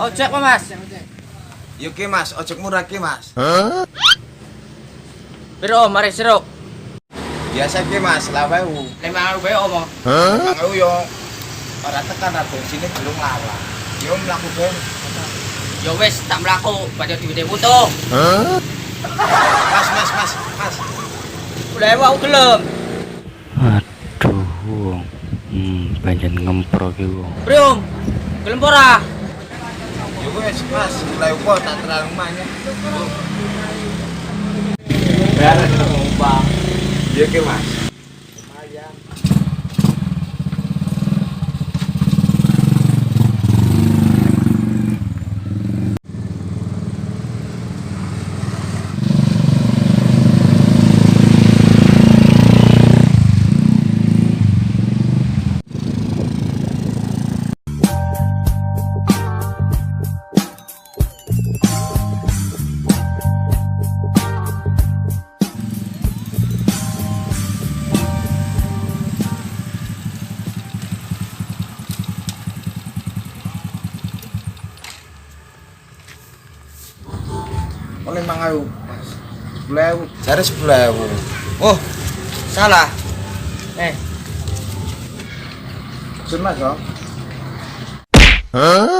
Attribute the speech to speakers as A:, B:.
A: Ojek apa mas?
B: Yuk ki mas, ojek murah ki mas.
A: Biro mari siruk.
B: Biasa ki mas, 5.000.
A: 5.000 bae omo.
B: 5.000 yo. Ora tekan ra sini belum lala. Yo mlaku ben.
A: Ya wis tak mlaku, banyak diwede butuh.
B: Mas.
A: Udah mau gelem.
C: Aduh wong. Pancen ngemprok iki wong.
A: Bro, gelem ora?
B: Yo wis mas, mulai kok tak terlalu banyak.
A: Biar numpang.
B: Iya ki mas. Oleh 5.000 mas. 10.000. Cari 10.000.
A: Oh, salah.
B: Sun mas, oh.
C: Hah?